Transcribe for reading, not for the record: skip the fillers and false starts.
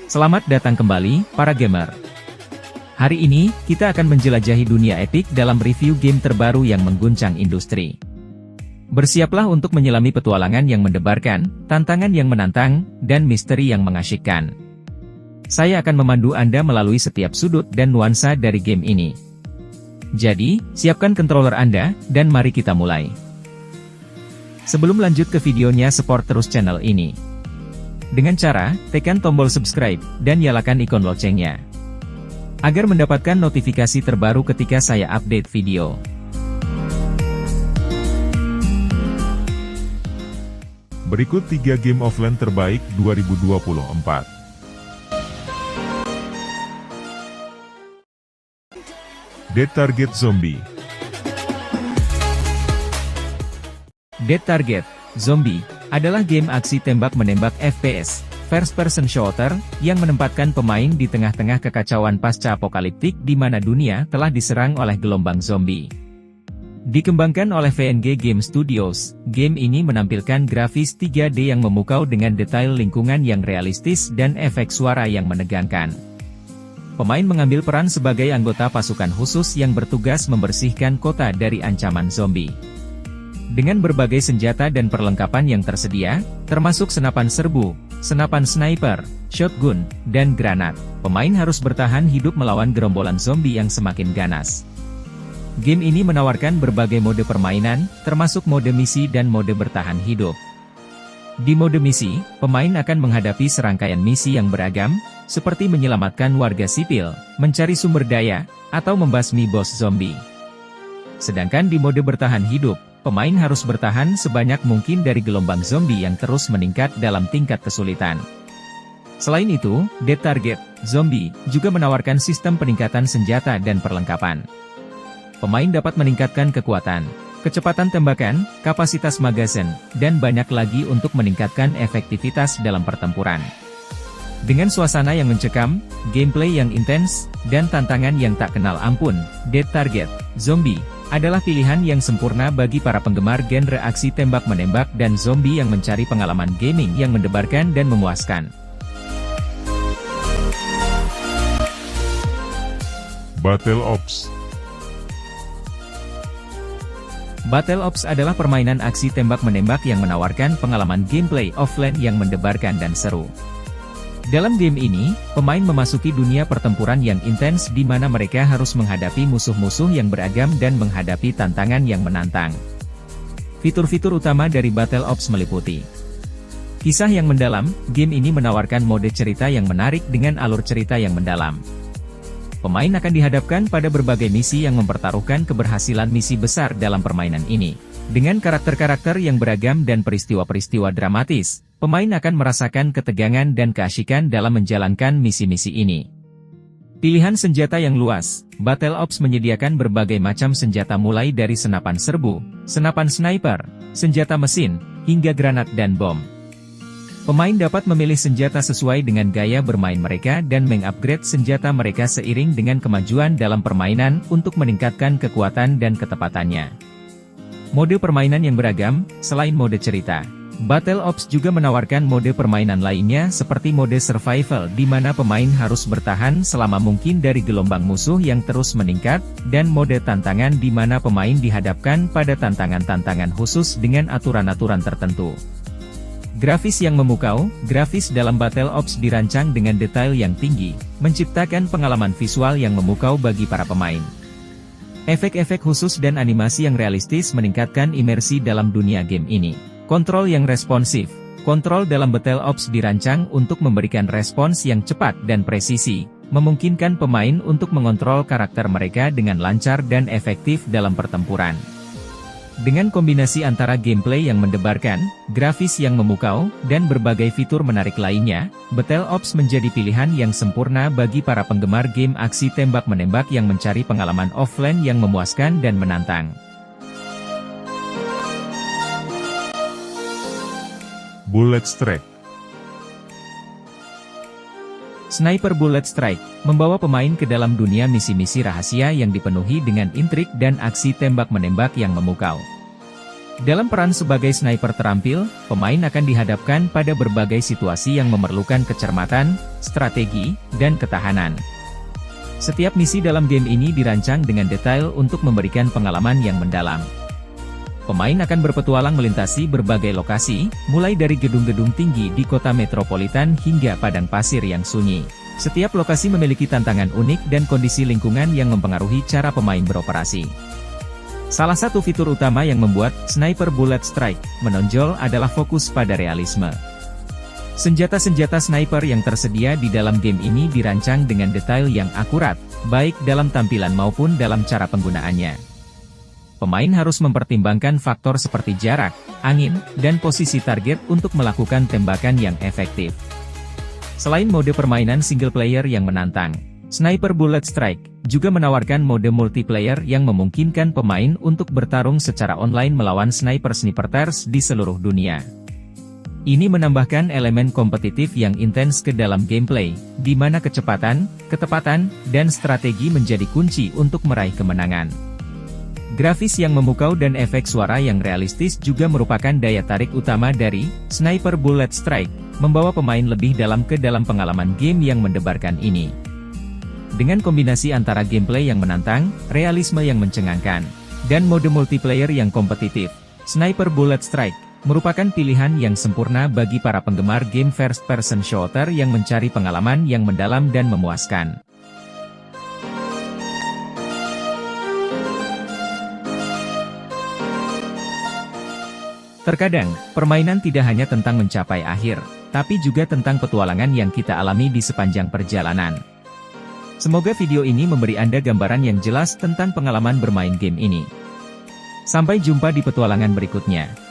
Selamat datang kembali, para gamer. Hari ini, kita akan menjelajahi dunia epik dalam review game terbaru yang mengguncang industri. Bersiaplah untuk menyelami petualangan yang mendebarkan, tantangan yang menantang, dan misteri yang mengasyikkan. Saya akan memandu Anda melalui setiap sudut dan nuansa dari game ini. Jadi, siapkan controller Anda, dan mari kita mulai. Sebelum lanjut ke videonya, support terus channel ini dengan cara tekan tombol subscribe dan nyalakan ikon loncengnya agar mendapatkan notifikasi terbaru ketika saya update video. Berikut 3 game offline terbaik 2024. Dead Target Zombie. Dead Target Zombie adalah game aksi tembak-menembak FPS, first-person shooter, yang menempatkan pemain di tengah-tengah kekacauan pasca-apokaliptik di mana dunia telah diserang oleh gelombang zombie. Dikembangkan oleh VNG Game Studios, game ini menampilkan grafis 3D yang memukau dengan detail lingkungan yang realistis dan efek suara yang menegangkan. Pemain mengambil peran sebagai anggota pasukan khusus yang bertugas membersihkan kota dari ancaman zombie. Dengan berbagai senjata dan perlengkapan yang tersedia, termasuk senapan serbu, senapan sniper, shotgun, dan granat, pemain harus bertahan hidup melawan gerombolan zombie yang semakin ganas. Game ini menawarkan berbagai mode permainan, termasuk mode misi dan mode bertahan hidup. Di mode misi, pemain akan menghadapi serangkaian misi yang beragam, seperti menyelamatkan warga sipil, mencari sumber daya, atau membasmi bos zombie. Sedangkan di mode bertahan hidup, pemain harus bertahan sebanyak mungkin dari gelombang zombie yang terus meningkat dalam tingkat kesulitan. Selain itu, Dead Target Zombie juga menawarkan sistem peningkatan senjata dan perlengkapan. Pemain dapat meningkatkan kekuatan, kecepatan tembakan, kapasitas magazin, dan banyak lagi untuk meningkatkan efektivitas dalam pertempuran. Dengan suasana yang mencekam, gameplay yang intens, dan tantangan yang tak kenal ampun, Dead Target Zombie adalah pilihan yang sempurna bagi para penggemar genre aksi tembak-menembak dan zombie yang mencari pengalaman gaming yang mendebarkan dan memuaskan. Battle Ops. Battle Ops adalah permainan aksi tembak-menembak yang menawarkan pengalaman gameplay offline yang mendebarkan dan seru. Dalam game ini, pemain memasuki dunia pertempuran yang intens di mana mereka harus menghadapi musuh-musuh yang beragam dan menghadapi tantangan yang menantang. Fitur-fitur utama dari Battle Ops meliputi kisah yang mendalam. Game ini menawarkan mode cerita yang menarik dengan alur cerita yang mendalam. Pemain akan dihadapkan pada berbagai misi yang mempertaruhkan keberhasilan misi besar dalam permainan ini. Dengan karakter-karakter yang beragam dan peristiwa-peristiwa dramatis, pemain akan merasakan ketegangan dan keasyikan dalam menjalankan misi-misi ini. Pilihan senjata yang luas, Battle Ops menyediakan berbagai macam senjata mulai dari senapan serbu, senapan sniper, senjata mesin, hingga granat dan bom. Pemain dapat memilih senjata sesuai dengan gaya bermain mereka dan mengupgrade senjata mereka seiring dengan kemajuan dalam permainan untuk meningkatkan kekuatan dan ketepatannya. Mode permainan yang beragam, selain mode cerita, Battle Ops juga menawarkan mode permainan lainnya seperti mode survival di mana pemain harus bertahan selama mungkin dari gelombang musuh yang terus meningkat, dan mode tantangan di mana pemain dihadapkan pada tantangan-tantangan khusus dengan aturan-aturan tertentu. Grafis yang memukau, grafis dalam Battle Ops dirancang dengan detail yang tinggi, menciptakan pengalaman visual yang memukau bagi para pemain. Efek-efek khusus dan animasi yang realistis meningkatkan imersi dalam dunia game ini. Kontrol yang responsif. Kontrol dalam Battle Ops dirancang untuk memberikan respons yang cepat dan presisi, memungkinkan pemain untuk mengontrol karakter mereka dengan lancar dan efektif dalam pertempuran. Dengan kombinasi antara gameplay yang mendebarkan, grafis yang memukau, dan berbagai fitur menarik lainnya, Battle Ops menjadi pilihan yang sempurna bagi para penggemar game aksi tembak-menembak yang mencari pengalaman offline yang memuaskan dan menantang. Bullet Strike. Sniper Bullet Strike membawa pemain ke dalam dunia misi-misi rahasia yang dipenuhi dengan intrik dan aksi tembak-menembak yang memukau. Dalam peran sebagai sniper terampil, pemain akan dihadapkan pada berbagai situasi yang memerlukan kecermatan, strategi, dan ketahanan. Setiap misi dalam game ini dirancang dengan detail untuk memberikan pengalaman yang mendalam. Pemain akan berpetualang melintasi berbagai lokasi, mulai dari gedung-gedung tinggi di kota metropolitan hingga padang pasir yang sunyi. Setiap lokasi memiliki tantangan unik dan kondisi lingkungan yang mempengaruhi cara pemain beroperasi. Salah satu fitur utama yang membuat Sniper Bullet Strike menonjol adalah fokus pada realisme. Senjata-senjata sniper yang tersedia di dalam game ini dirancang dengan detail yang akurat, baik dalam tampilan maupun dalam cara penggunaannya. Pemain harus mempertimbangkan faktor seperti jarak, angin, dan posisi target untuk melakukan tembakan yang efektif. Selain mode permainan single player yang menantang, Sniper Bullet Strike juga menawarkan mode multiplayer yang memungkinkan pemain untuk bertarung secara online melawan sniper-snipers di seluruh dunia. Ini menambahkan elemen kompetitif yang intens ke dalam gameplay, di mana kecepatan, ketepatan, dan strategi menjadi kunci untuk meraih kemenangan. Grafis yang memukau dan efek suara yang realistis juga merupakan daya tarik utama dari Sniper Bullet Strike, membawa pemain lebih dalam ke dalam pengalaman game yang mendebarkan ini. Dengan kombinasi antara gameplay yang menantang, realisme yang mencengangkan, dan mode multiplayer yang kompetitif, Sniper Bullet Strike merupakan pilihan yang sempurna bagi para penggemar game first-person shooter yang mencari pengalaman yang mendalam dan memuaskan. Terkadang, permainan tidak hanya tentang mencapai akhir, tapi juga tentang petualangan yang kita alami di sepanjang perjalanan. Semoga video ini memberi Anda gambaran yang jelas tentang pengalaman bermain game ini. Sampai jumpa di petualangan berikutnya.